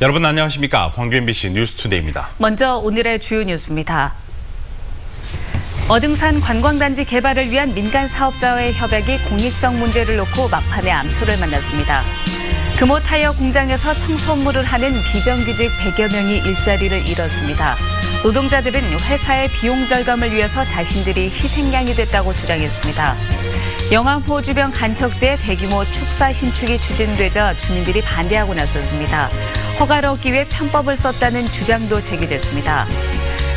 여러분 안녕하십니까? 광주 MBC 뉴스투데이입니다. 먼저 오늘의 주요 뉴스입니다. 어등산 관광단지 개발을 위한 민간 사업자와의 협약이 공익성 문제를 놓고 막판에 암초를 만났습니다. 금호타이어 공장에서 청소 업무를 하는 비정규직 100여 명이 일자리를 잃었습니다. 노동자들은 회사의 비용 절감을 위해서 자신들이 희생양이 됐다고 주장했습니다. 영암호 주변 간척지에 대규모 축사 신축이 추진되자 주민들이 반대하고 나섰습니다. 허가를 얻기 위해 편법을 썼다는 주장도 제기됐습니다.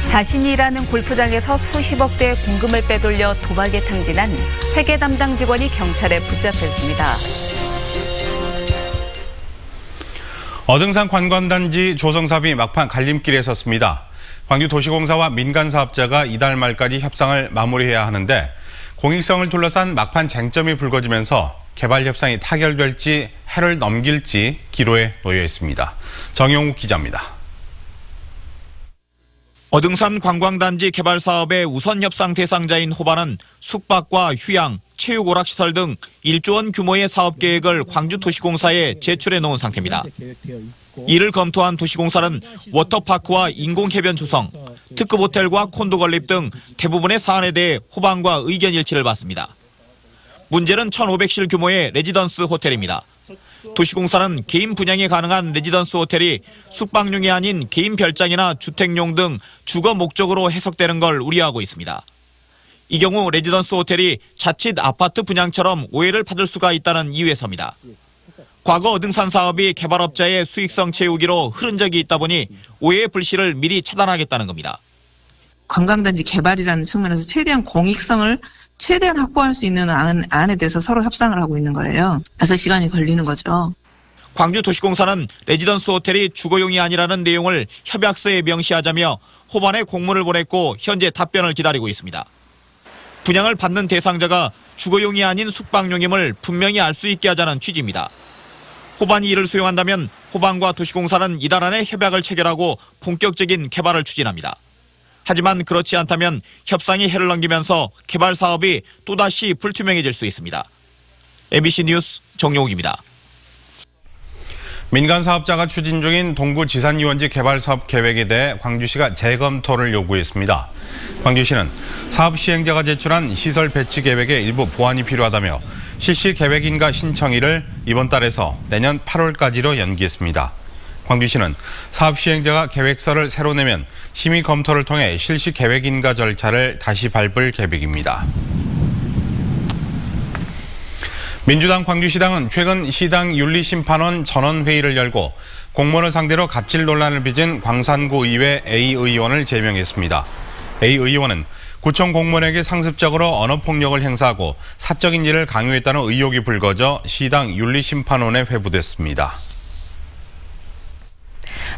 자신이 일하는 골프장에서 수십억 대의 공금을 빼돌려 도박에 탕진한 회계 담당 직원이 경찰에 붙잡혔습니다. 어등산 관광단지 조성 사업이 막판 갈림길에 섰습니다. 광주도시공사와 민간 사업자가 이달 말까지 협상을 마무리해야 하는데 공익성을 둘러싼 막판 쟁점이 불거지면서 개발 협상이 타결될지 해를 넘길지 기로에 놓여 있습니다. 정영욱 기자입니다. 어등산 관광단지 개발 사업의 우선 협상 대상자인 호반은 숙박과 휴양, 체육 오락시설 등 1조 원 규모의 사업 계획을 광주도시공사에 제출해 놓은 상태입니다. 이를 검토한 도시공사는 워터파크와 인공해변 조성, 특급 호텔과 콘도 건립 등 대부분의 사안에 대해 호반과 의견 일치를 받습니다. 문제는 1,500실 규모의 레지던스 호텔입니다. 도시공사는 개인 분양이 가능한 레지던스 호텔이 숙박용이 아닌 개인 별장이나 주택용 등 주거 목적으로 해석되는 걸 우려하고 있습니다. 이 경우 레지던스 호텔이 자칫 아파트 분양처럼 오해를 받을 수가 있다는 이유에서입니다. 과거 어등산 사업이 개발업자의 수익성 채우기로 흐른 적이 있다 보니 오해의 불씨를 미리 차단하겠다는 겁니다. 관광단지 개발이라는 측면에서 최대한 공익성을 최대한 확보할 수 있는 안에 대해서 서로 협상을 하고 있는 거예요. 그래서 시간이 걸리는 거죠. 광주도시공사는 레지던스 호텔이 주거용이 아니라는 내용을 협약서에 명시하자며 호반에 공문을 보냈고 현재 답변을 기다리고 있습니다. 분양을 받는 대상자가 주거용이 아닌 숙박용임을 분명히 알 수 있게 하자는 취지입니다. 호반이 이를 수용한다면 호반과 도시공사는 이달 안에 협약을 체결하고 본격적인 개발을 추진합니다. 하지만 그렇지 않다면 협상이 해를 넘기면서 개발 사업이 또다시 불투명해질 수 있습니다. MBC 뉴스 정용욱입니다. 민간 사업자가 추진 중인 동구 지산유원지 개발 사업 계획에 대해 광주시가 재검토를 요구했습니다. 광주시는 사업 시행자가 제출한 시설 배치 계획에 일부 보완이 필요하다며 실시 계획인가 신청일을 이번 달에서 내년 8월까지로 연기했습니다. 광주시는 사업 시행자가 계획서를 새로 내면 심의 검토를 통해 실시 계획인가 절차를 다시 밟을 계획입니다. 민주당 광주시당은 최근 시당 윤리심판원 전원회의를 열고 공무원을 상대로 갑질 논란을 빚은 광산구 의회 A 의원을 제명했습니다. A 의원은 구청 공무원에게 상습적으로 언어폭력을 행사하고 사적인 일을 강요했다는 의혹이 불거져 시당 윤리심판원에 회부됐습니다.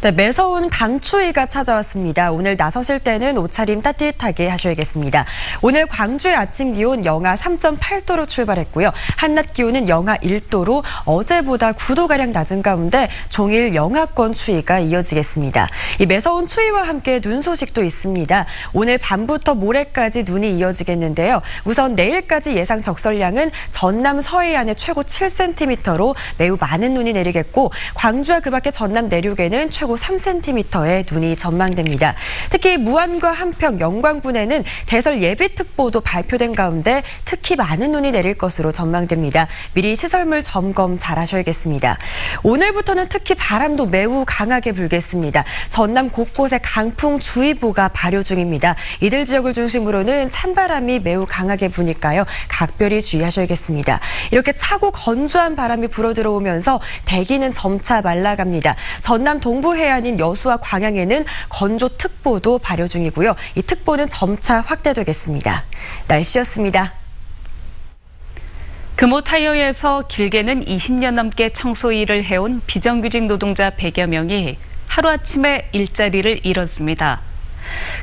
네, 매서운 강추위가 찾아왔습니다. 오늘 나서실 때는 옷차림 따뜻하게 하셔야겠습니다. 오늘 광주의 아침 기온 영하 3.8도로 출발했고요. 한낮 기온은 영하 1도로 어제보다 9도가량 낮은 가운데 종일 영하권 추위가 이어지겠습니다. 이 매서운 추위와 함께 눈 소식도 있습니다. 오늘 밤부터 모레까지 눈이 이어지겠는데요. 우선 내일까지 예상 적설량은 전남 서해안에 최고 7cm로 매우 많은 눈이 내리겠고 광주와 그 밖에 전남 내륙에는 최고 3cm의 눈이 전망됩니다. 특히 무안과 한평, 영광군에는 대설 예비특보도 발표된 가운데 특히 많은 눈이 내릴 것으로 전망됩니다. 미리 시설물 점검 잘 하셔야겠습니다. 오늘부터는 특히 바람도 매우 강하게 불겠습니다. 전남 곳곳에 강풍주의보가 발효 중입니다. 이들 지역을 중심으로는 찬바람이 매우 강하게 부니까요. 각별히 주의하셔야겠습니다. 이렇게 차고 건조한 바람이 불어들어오면서 대기는 점차 말라갑니다. 전남 동부 해안인 여수와 광양에는 건조특보도 발효 중이고요. 이 특보는 점차 확대되겠습니다. 날씨였습니다. 금호타이어에서 길게는 20년 넘게 청소 일을 해온 비정규직 노동자 100여 명이 하루아침에 일자리를 잃었습니다.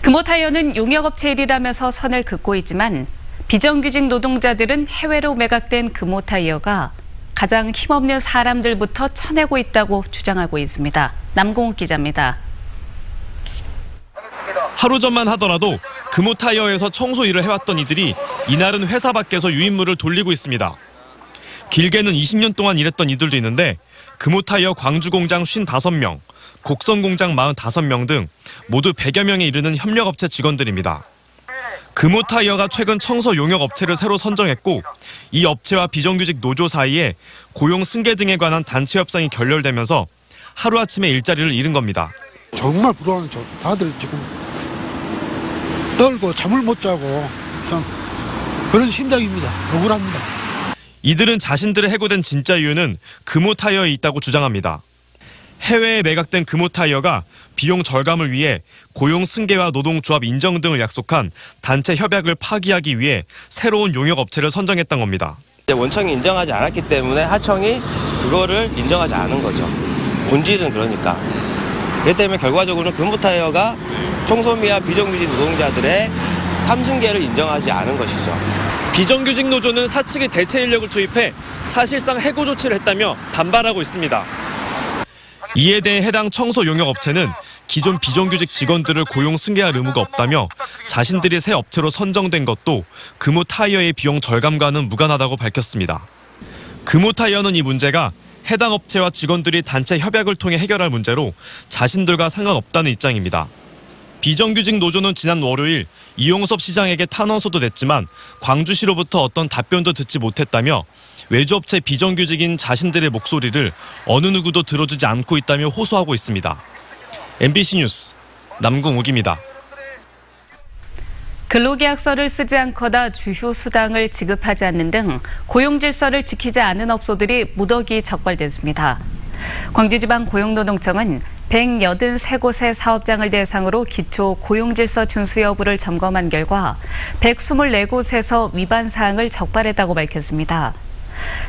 금호타이어는 용역업체 일이라면서 선을 긋고 있지만 비정규직 노동자들은 해외로 매각된 금호타이어가 가장 힘없는 사람들부터 쳐내고 있다고 주장하고 있습니다. 남공욱 기자입니다. 하루 전만 하더라도 금호타이어에서 청소 일을 해왔던 이들이 이날은 회사 밖에서 유인물을 돌리고 있습니다. 길게는 20년 동안 일했던 이들도 있는데 금호타이어 광주공장 55명, 곡성공장 45명 등 모두 100여 명에 이르는 협력업체 직원들입니다. 금호타이어가 최근 청소 용역 업체를 새로 선정했고 이 업체와 비정규직 노조 사이에 고용 승계 등에 관한 단체 협상이 결렬되면서 하루아침에 일자리를 잃은 겁니다. 정말 불안하죠. 다들 지금 떨고 잠을 못 자고 참 그런 심정입니다. 억울합니다. 이들은 자신들의 해고된 진짜 이유는 금호타이어에 있다고 주장합니다. 해외에 매각된 금호타이어가 비용 절감을 위해 고용 승계와 노동조합 인정 등을 약속한 단체 협약을 파기하기 위해 새로운 용역업체를 선정했던 겁니다. 원청이 인정하지 않았기 때문에 하청이 그거를 인정하지 않은 거죠. 본질은 그러니까. 그렇기 때문에 결과적으로는 금호타이어가 청소미와 비정규직 노동자들의 3승계를 인정하지 않은 것이죠. 비정규직 노조는 사측이 대체 인력을 투입해 사실상 해고 조치를 했다며 반발하고 있습니다. 이에 대해 해당 청소 용역업체는 기존 비정규직 직원들을 고용 승계할 의무가 없다며 자신들이 새 업체로 선정된 것도 금호타이어의 비용 절감과는 무관하다고 밝혔습니다. 금호타이어는 이 문제가 해당 업체와 직원들이 단체 협약을 통해 해결할 문제로 자신들과 상관없다는 입장입니다. 비정규직 노조는 지난 월요일 이용섭 시장에게 탄원서도 냈지만 광주시로부터 어떤 답변도 듣지 못했다며 외주업체 비정규직인 자신들의 목소리를 어느 누구도 들어주지 않고 있다며 호소하고 있습니다. MBC 뉴스 남궁욱입니다. 근로계약서를 쓰지 않거나 주휴 수당을 지급하지 않는 등 고용질서를 지키지 않은 업소들이 무더기 적발됐습니다. 광주지방고용노동청은 183곳의 사업장을 대상으로 기초 고용질서 준수 여부를 점검한 결과 124곳에서 위반 사항을 적발했다고 밝혔습니다.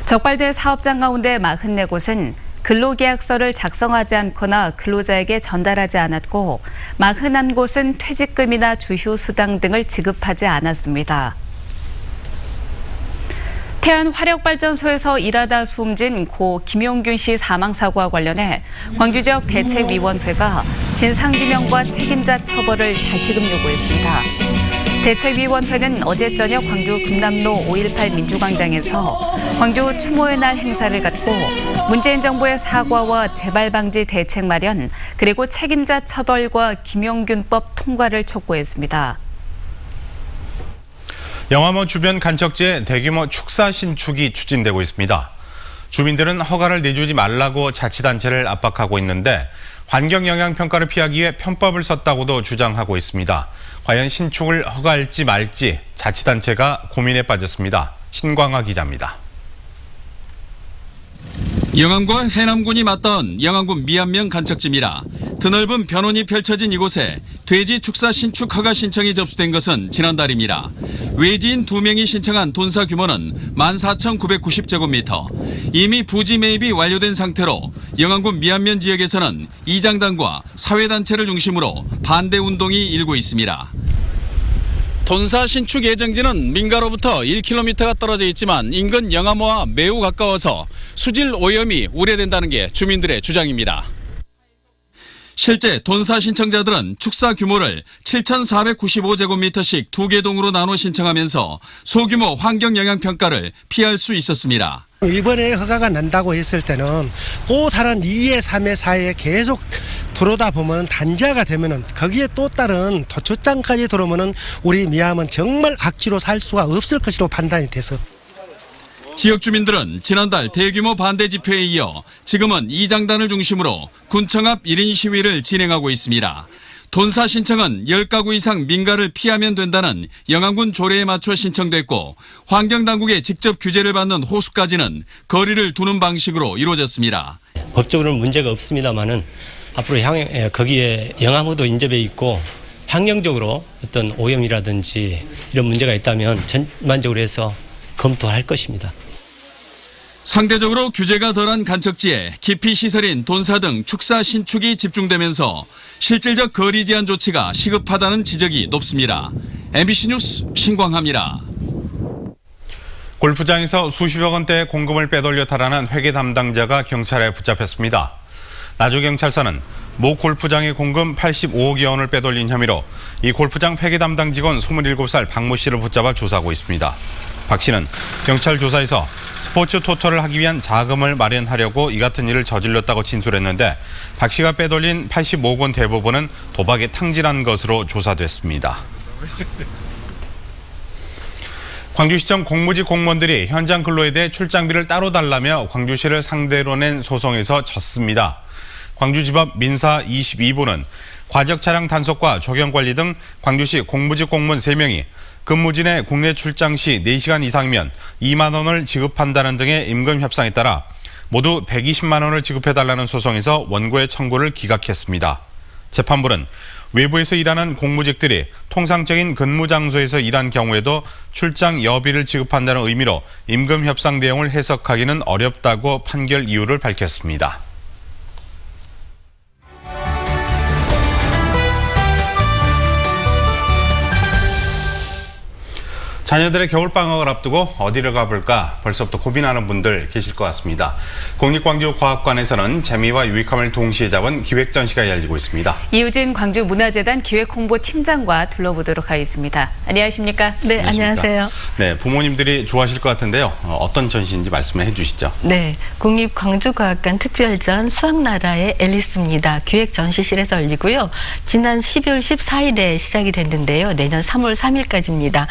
적발된 사업장 가운데 44곳은 근로계약서를 작성하지 않거나 근로자에게 전달하지 않았고 41곳은 퇴직금이나 주휴수당 등을 지급하지 않았습니다. 태안화력발전소에서 일하다 숨진 고 김용균 씨 사망사고와 관련해 광주지역 대책위원회가 진상규명과 책임자 처벌을 다시금 요구했습니다. 대책위원회는 어제 저녁 광주 금남로 5.18 민주광장에서 광주 추모의 날 행사를 갖고 문재인 정부의 사과와 재발방지 대책 마련 그리고 책임자 처벌과 김용균법 통과를 촉구했습니다. 영암호 주변 간척지에 대규모 축사 신축이 추진되고 있습니다. 주민들은 허가를 내주지 말라고 자치단체를 압박하고 있는데 환경영향평가를 피하기 위해 편법을 썼다고도 주장하고 있습니다. 과연 신축을 허가할지 말지 자치단체가 고민에 빠졌습니다. 신광하 기자입니다. 영암과 해남군이 맞닿은 영암군 미안면 간척지입니다. 드넓은 변원이 펼쳐진 이곳에 돼지 축사 신축 허가 신청이 접수된 것은 지난달입니다. 외지인 2명이 신청한 돈사 규모는 14,990제곱미터. 이미 부지 매입이 완료된 상태로 영암군 미안면 지역에서는 이장단과 사회단체를 중심으로 반대 운동이 일고 있습니다. 돈사 신축 예정지는 민가로부터 1km가 떨어져 있지만 인근 영암호와 매우 가까워서 수질 오염이 우려된다는 게 주민들의 주장입니다. 실제 돈사 신청자들은 축사 규모를 7,495제곱미터씩 2개 동으로 나눠 신청하면서 소규모 환경영향평가를 피할 수 있었습니다. 이번에 허가가 난다고 했을 때는 또 다른 2회, 3회, 4회 계속 들어오다 보면 단지화가 되면은 거기에 또 다른 도초장까지 들어오면은 우리 미암은 정말 악취로 살 수가 없을 것으로 판단이 돼서. 지역 주민들은 지난달 대규모 반대 집회에 이어 지금은 이장단을 중심으로 군청 앞 1인 시위를 진행하고 있습니다. 돈사 신청은 10가구 이상 민가를 피하면 된다는 영암군 조례에 맞춰 신청됐고 환경당국의 직접 규제를 받는 호수까지는 거리를 두는 방식으로 이루어졌습니다. 법적으로는 문제가 없습니다만은 앞으로 향해 거기에 영암호도 인접해 있고 환경적으로 어떤 오염이라든지 이런 문제가 있다면 전반적으로 해서 검토할 것입니다. 상대적으로 규제가 덜한 간척지에 기피 시설인 돈사 등 축사 신축이 집중되면서 실질적 거리 제한 조치가 시급하다는 지적이 높습니다. MBC 뉴스 신광하입니다. 골프장에서 수십억 원대의 공금을 빼돌려 탈환한 회계 담당자가 경찰에 붙잡혔습니다. 나주경찰서는 모 골프장의 공금 85억여 원을 빼돌린 혐의로 이 골프장 폐기 담당 직원 27살 박모 씨를 붙잡아 조사하고 있습니다. 박 씨는 경찰 조사에서 스포츠 토토를 하기 위한 자금을 마련하려고 이 같은 일을 저질렀다고 진술했는데 박 씨가 빼돌린 85억 원 대부분은 도박에 탕진한 것으로 조사됐습니다. 광주시청 공무직 공무원들이 현장 근로에 대해 출장비를 따로 달라며 광주시를 상대로 낸 소송에서 졌습니다. 광주지법 민사 22부는 과적 차량 단속과 조경 관리 등 광주시 공무직 공무원 3명이 근무진의 국내 출장 시 4시간 이상이면 2만 원을 지급한다는 등의 임금 협상에 따라 모두 120만 원을 지급해달라는 소송에서 원고의 청구를 기각했습니다. 재판부는 외부에서 일하는 공무직들이 통상적인 근무 장소에서 일한 경우에도 출장 여비를 지급한다는 의미로 임금 협상 내용을 해석하기는 어렵다고 판결 이유를 밝혔습니다. 자녀들의 겨울방학을 앞두고 어디를 가볼까 벌써부터 고민하는 분들 계실 것 같습니다. 국립광주과학관에서는 재미와 유익함을 동시에 잡은 기획전시가 열리고 있습니다. 이우진 광주문화재단 기획홍보팀장과 둘러보도록 하겠습니다. 안녕하십니까? 네, 안녕하세요. 네, 부모님들이 좋아하실 것 같은데요. 어떤 전시인지 말씀해 주시죠. 네, 국립광주과학관 특별전 수학나라의 앨리스입니다. 기획전시실에서 열리고요. 지난 12월 14일에 시작이 됐는데요. 내년 3월 3일까지입니다.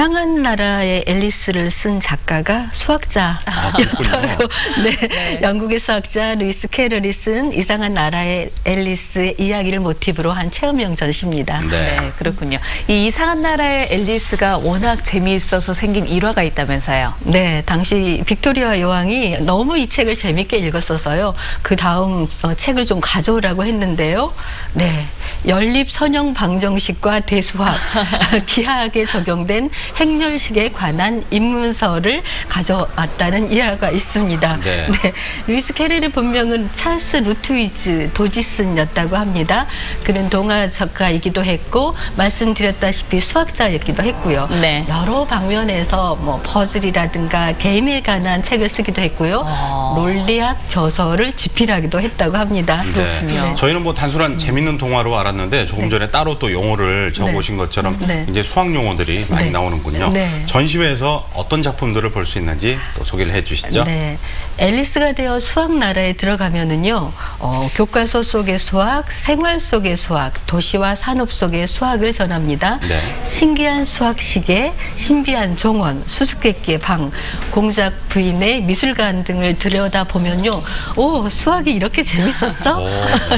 이상한 나라의 앨리스를 쓴 작가가 수학자였다고. 네, 영국의 수학자 루이스 캐럴이 쓴 이상한 나라의 앨리스의 이야기를 모티브로 한 체험형 전시입니다. 네, 그렇군요. 이 이상한 나라의 앨리스가 워낙 재미있어서 생긴 일화가 있다면서요. 네, 당시 빅토리아 여왕이 너무 이 책을 재밌게 읽었어서요. 그 다음 책을 좀 가져오라고 했는데요. 네, 연립 선형 방정식과 대수학, 기하학에 적용된 행렬식에 관한 입문서를 가져왔다는 일화가 있습니다. 네. 네, 루이스 캐럴의 본명은 찰스 루트위즈 도지슨이었다고 합니다. 그는 동화 작가이기도 했고 말씀드렸다시피 수학자였기도 했고요. 네. 여러 방면에서 뭐 퍼즐이라든가 게임에 관한 책을 쓰기도 했고요. 논리학 저서를 집필하기도 했다고 합니다. 그렇군요. 네. 저희는 뭐 단순한 재밌는 동화로 알았는데 조금 전에 따로 또 용어를 적어오신 것처럼 이제 수학 용어들이 많이 나오는군요. 네. 전시회에서 어떤 작품들을 볼 수 있는지 또 소개를 해주시죠. 네, 앨리스가 되어 수학 나라에 들어가면은요, 교과서 속의 수학, 생활 속의 수학, 도시와 산업 속의 수학을 전합니다. 네. 신기한 수학 시계, 신비한 종원, 수수께끼의 방, 공작 부인의 미술관 등을 들여다 보면요, 오, 수학이 이렇게 재밌었어?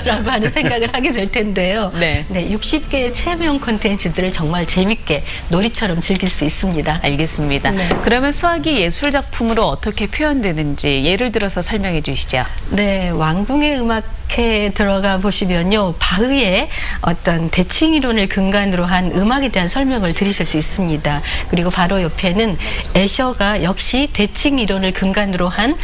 라고 하는 생각을 하게 될 텐데요. 네. 네, 60개의 체험형 콘텐츠들을 정말 재밌게 놀이처럼 즐길 수 있습니다. 알겠습니다. 네. 그러면 수학이 예술 작품으로 어떻게 표현되는지 예를 들어서 설명해 주시죠. 네, 왕궁의 음악회에 들어가 보시면요, 바흐의 어떤 대칭 이론을 근간으로 한 음악에 대한 설명을 들으실 수 있습니다. 그리고 바로 옆에는 애셔가 역시 대칭 이론을 근간으로 한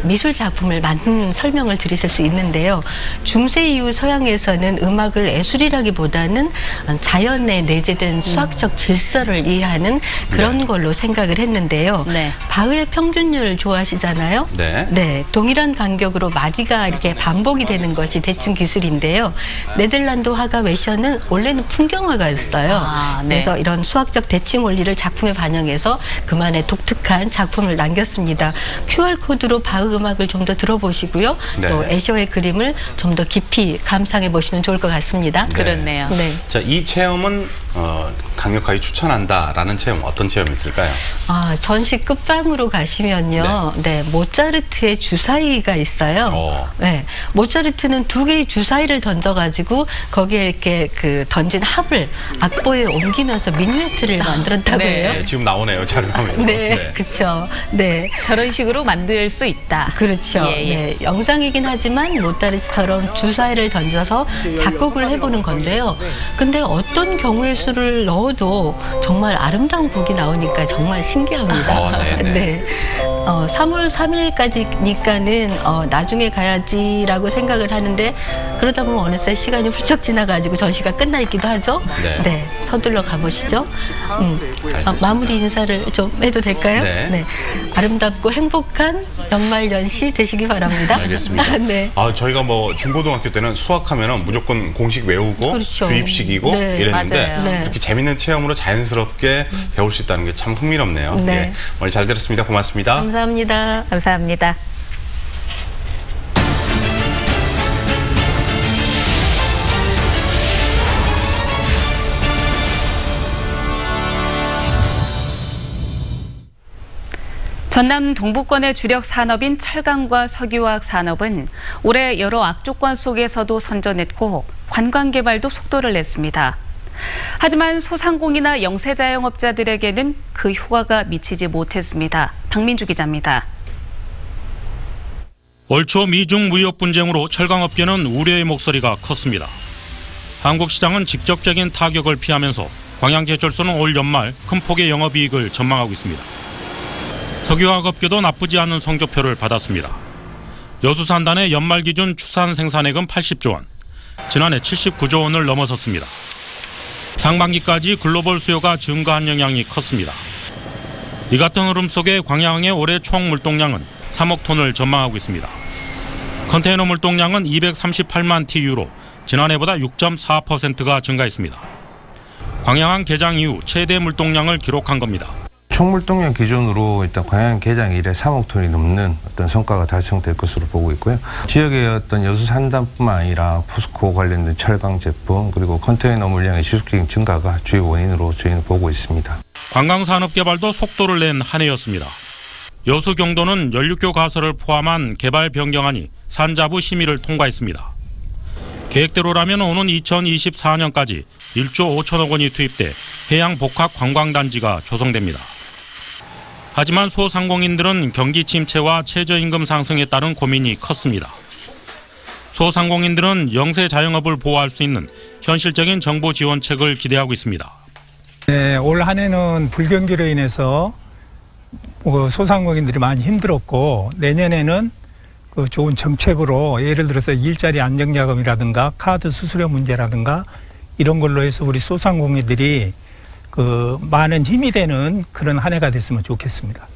미술 작품을 만든 설명을 들으실 수 있는데요. 중세 이후 서양에서는 음악을 예술이라기보다는 자연에 내재된 수학적 질서를 이해하는 그런 걸로 생각을 했는데요. 네. 바흐의 평균율 좋아하시잖아요. 네. 네, 동일한 간격으로 마디가 이렇게 반복이 되는 것이 대충 기술인데요. 네덜란드 화가 웨셔는 원래는 풍경화가였어요. 네. 그래서 이런 수학적 대칭 원리를 작품에 반영해서 그만의 독특한 작품을 남겼습니다. QR코드로 바흐 음악을 좀 더 들어보시고요. 네. 또 애셔의 그림을 좀 더 깊이 감상해 보시면 좋을 것 같습니다. 네. 그렇네요. 네. 자, 이 체험은 강력하게 추천한다라는 체험 어떤 체험이 있을까요? 전시 끝방으로 가시면요. 네, 모차르트의 주사위가 있어요. 네, 모차르트는 2개의 주사위를 던져가지고 거기에 이렇게 그 던진 합을 악보에 옮기면서 미뉴에트를 만들었다고 해요. 네, 지금 나오네요. 자료화면. 네, 그렇죠. 네, 저런 식으로 만들 수 있다. 그렇죠. 예, 예. 네, 영상이긴 하지만 모차르트처럼 주사위를 던져서 작곡을 해보는 건데요. 근데 어떤 경우의 수를 넣어도 정말 아름다운 곡이 나오니까 정말 신기합니다. 네네. 네. 3월 3일까지니까는 나중에 가야지라고 생각을 하는데 그러다 보면 어느새 시간이 훌쩍 지나가지고 전시가 끝나 있기도 하죠. 네, 서둘러 가보시죠. 마무리 인사를 좀 해도 될까요? 네. 아름답고 행복한 연말 연시 되시기 바랍니다. 알겠습니다. 네. 저희가 뭐 중고등학교 때는 수학하면은 무조건 공식 외우고 그렇죠. 주입식이고 이랬는데 맞아요. 이렇게 재밌는 체험으로 자연스럽게 배울 수 있다는 게 참 흥미롭네요. 네. 예, 오늘 잘 들었습니다. 고맙습니다. 감사합니다. 감사합니다. 전남 동부권의 주력 산업인 철강과 석유화학 산업은 올해 여러 악조건 속에서도 선전했고 관광 개발도 속도를 냈습니다. 하지만 소상공인이나 영세자영업자들에게는 그 효과가 미치지 못했습니다. 박민주 기자입니다. 올 초 미중 무역 분쟁으로 철강업계는 우려의 목소리가 컸습니다. 한국 시장은 직접적인 타격을 피하면서 광양제철소는 올 연말 큰 폭의 영업이익을 전망하고 있습니다. 석유화학업계도 나쁘지 않은 성적표를 받았습니다. 여수산단의 연말 기준 추산 생산액은 80조 원, 지난해 79조 원을 넘어섰습니다. 상반기까지 글로벌 수요가 증가한 영향이 컸습니다. 이 같은 흐름 속에 광양의 올해 총 물동량은 3억 톤을 전망하고 있습니다. 컨테이너 물동량은 238만 TU로 지난해보다 6.4%가 증가했습니다. 광양항 개장 이후 최대 물동량을 기록한 겁니다. 총물동량 기준으로 일단 광양 개장 이래 3억 톤이 넘는 어떤 성과가 달성될 것으로 보고 있고요. 지역의 어떤 여수 산단뿐만 아니라 포스코 관련된 철강 제품 그리고 컨테이너 물량의 지속적인 증가가 주요 원인으로 저희는 보고 있습니다. 관광산업 개발도 속도를 낸 한 해였습니다. 여수 경도는 연륙교 가설을 포함한 개발 변경안이 산자부 심의를 통과했습니다. 계획대로라면 오는 2024년까지 1조 5천억 원이 투입돼 해양 복합 관광단지가 조성됩니다. 하지만 소상공인들은 경기 침체와 최저임금 상승에 따른 고민이 컸습니다. 소상공인들은 영세 자영업을 보호할 수 있는 현실적인 정부 지원책을 기대하고 있습니다. 네, 올 한 해는 불경기로 인해서 소상공인들이 많이 힘들었고 내년에는 그 좋은 정책으로 예를 들어서 일자리 안정자금이라든가 카드 수수료 문제라든가 이런 걸로 해서 우리 소상공인들이 그 많은 힘이 되는 그런 한 해가 됐으면 좋겠습니다.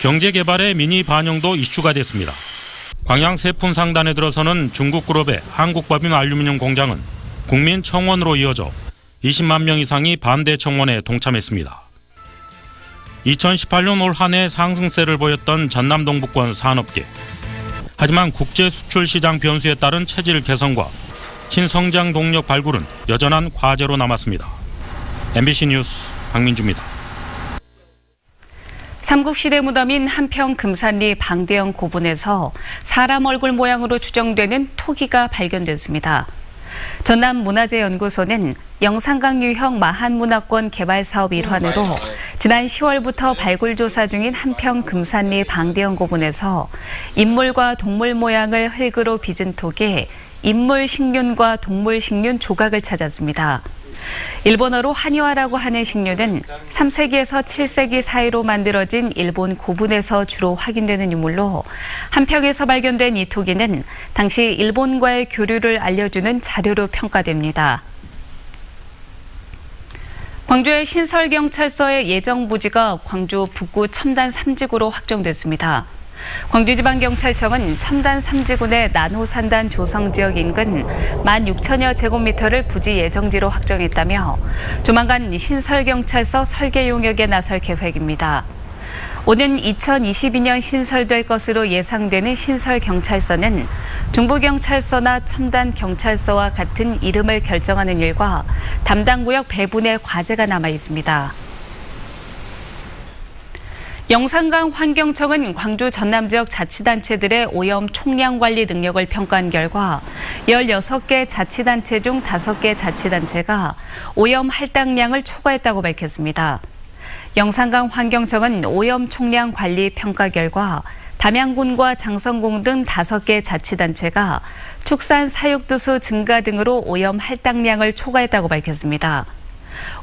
경제개발의 미니 반영도 이슈가 됐습니다. 광양 세푼상단에 들어서는 중국그룹의 한국법인 알루미늄 공장은 국민 청원으로 이어져 20만 명 이상이 반대 청원에 동참했습니다. 2018년 올 한 해 상승세를 보였던 전남 동부권 산업계. 하지만 국제 수출 시장 변수에 따른 체질 개선과 신성장 동력 발굴은 여전한 과제로 남았습니다. MBC 뉴스 박민주입니다. 삼국시대 무덤인 한평 금산리 방대영 고분에서 사람 얼굴 모양으로 추정되는 토기가 발견됐습니다. 전남문화재연구소는 영산강 유형 마한문화권 개발 사업 일환으로 지난 10월부터 발굴 조사 중인 한평 금산리 방대영 고분에서 인물과 동물 모양을 흙으로 빚은 톡에 인물 식륜과 동물 식륜 조각을 찾았습니다. 일본어로 한이와라고 하는 식륜은 3세기에서 7세기 사이로 만들어진 일본 고분에서 주로 확인되는 유물로 한평에서 발견된 이 토기는 당시 일본과의 교류를 알려주는 자료로 평가됩니다. 광주의 신설경찰서의 예정 부지가 광주 북구 첨단 3지구로 확정됐습니다. 광주지방경찰청은 첨단 3지구 나노산단 조성지역 인근 16,000여 제곱미터를 부지 예정지로 확정했다며 조만간 신설경찰서 설계 용역에 나설 계획입니다. 오는 2022년 신설될 것으로 예상되는 신설경찰서는 중부경찰서나 첨단경찰서와 같은 이름을 결정하는 일과 담당구역 배분의 과제가 남아 있습니다. 영산강 환경청은 광주 전남 지역 자치단체들의 오염 총량 관리 능력을 평가한 결과 16개 자치단체 중 5개 자치단체가 오염 할당량을 초과했다고 밝혔습니다. 영산강 환경청은 오염 총량 관리 평가 결과 담양군과 장성군 등 5개 자치단체가 축산 사육두수 증가 등으로 오염 할당량을 초과했다고 밝혔습니다.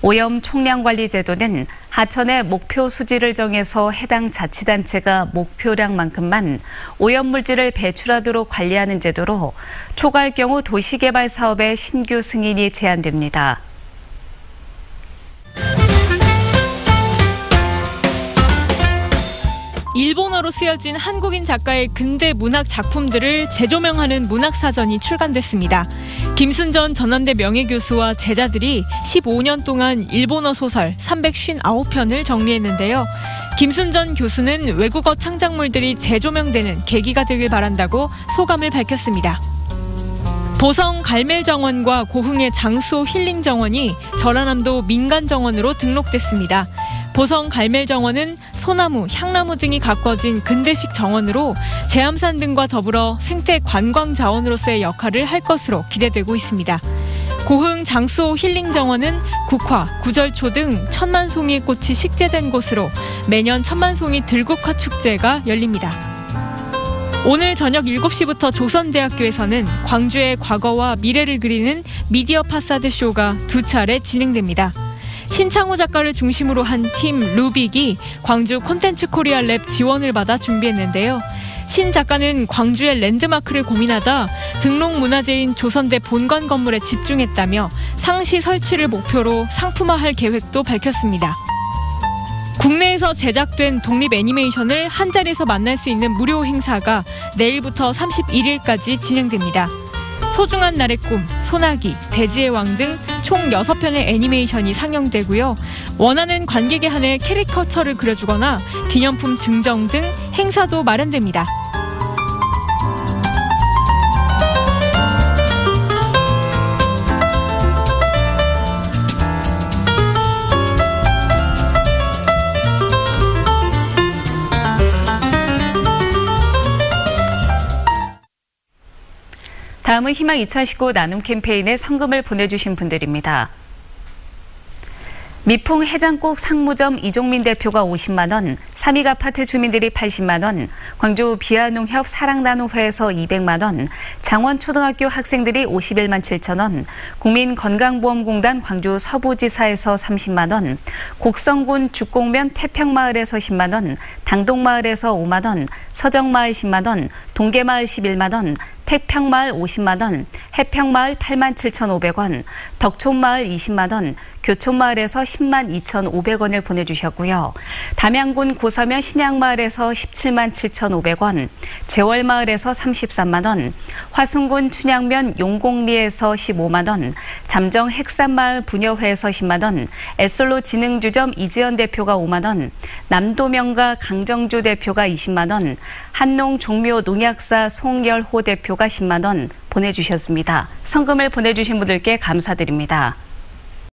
오염 총량 관리 제도는 하천의 목표 수지를 정해서 해당 자치단체가 목표량만큼만 오염물질을 배출하도록 관리하는 제도로 초과할 경우 도시개발 사업의 신규 승인이 제한됩니다. 일본어로 쓰여진 한국인 작가의 근대 문학 작품들을 재조명하는 문학사전이 출간됐습니다. 김순전 전남대 명예교수와 제자들이 15년 동안 일본어 소설 359편을 정리했는데요. 김순전 교수는 외국어 창작물들이 재조명되는 계기가 되길 바란다고 소감을 밝혔습니다. 보성 갈멜정원과 고흥의 장수호 힐링정원이 전라남도 민간정원으로 등록됐습니다. 보성 갈멜정원은 소나무, 향나무 등이 가꿔진 근대식 정원으로 제암산 등과 더불어 생태 관광 자원으로서의 역할을 할 것으로 기대되고 있습니다. 고흥 장수호 힐링정원은 국화, 구절초 등 천만송이 꽃이 식재된 곳으로 매년 천만송이 들국화 축제가 열립니다. 오늘 저녁 7시부터 조선대학교에서는 광주의 과거와 미래를 그리는 미디어 파사드 쇼가 2차례 진행됩니다. 신창호 작가를 중심으로 한 팀 루빅이 광주 콘텐츠 코리아 랩 지원을 받아 준비했는데요. 신 작가는 광주의 랜드마크를 고민하다 등록문화재인 조선대 본관 건물에 집중했다며 상시 설치를 목표로 상품화할 계획도 밝혔습니다. 국내에서 제작된 독립 애니메이션을 한 자리에서 만날 수 있는 무료 행사가 내일부터 31일까지 진행됩니다. 소중한 날의 꿈, 소나기, 돼지의 왕 등 총 6편의 애니메이션이 상영되고요. 원하는 관객에 한해 캐리커처를 그려주거나 기념품 증정 등 행사도 마련됩니다. 다음은 희망 2019 나눔 캠페인에 성금을 보내주신 분들입니다. 미풍 해장국 상무점 이종민 대표가 50만 원, 삼익 아파트 주민들이 80만 원, 광주 비아농협 사랑나눔회에서 200만 원, 장원초등학교 학생들이 51만 7천 원, 국민건강보험공단 광주 서부지사에서 30만 원, 곡성군 죽곡면 태평마을에서 10만 원, 당동마을에서 5만 원, 서정마을 10만 원, 동계마을 11만 원, 태평마을 50만 원, 해평마을 8만 7,500원, 덕촌마을 20만 원, 교촌마을에서 10만 2,500원을 보내주셨고요. 담양군 고서면 신양마을에서 17만 7,500원, 재월마을에서 33만 원, 화순군 춘향면 용곡리에서 15만 원, 잠정 핵산마을 부녀회에서 10만 원, 에솔로 진흥주점 이지연 대표가 5만 원, 남도명가 강정주 대표가 20만 원, 한농 종묘 농약사 송열호 대표가 10만 원 보내주셨습니다. 성금을 보내주신 분들께 감사드립니다.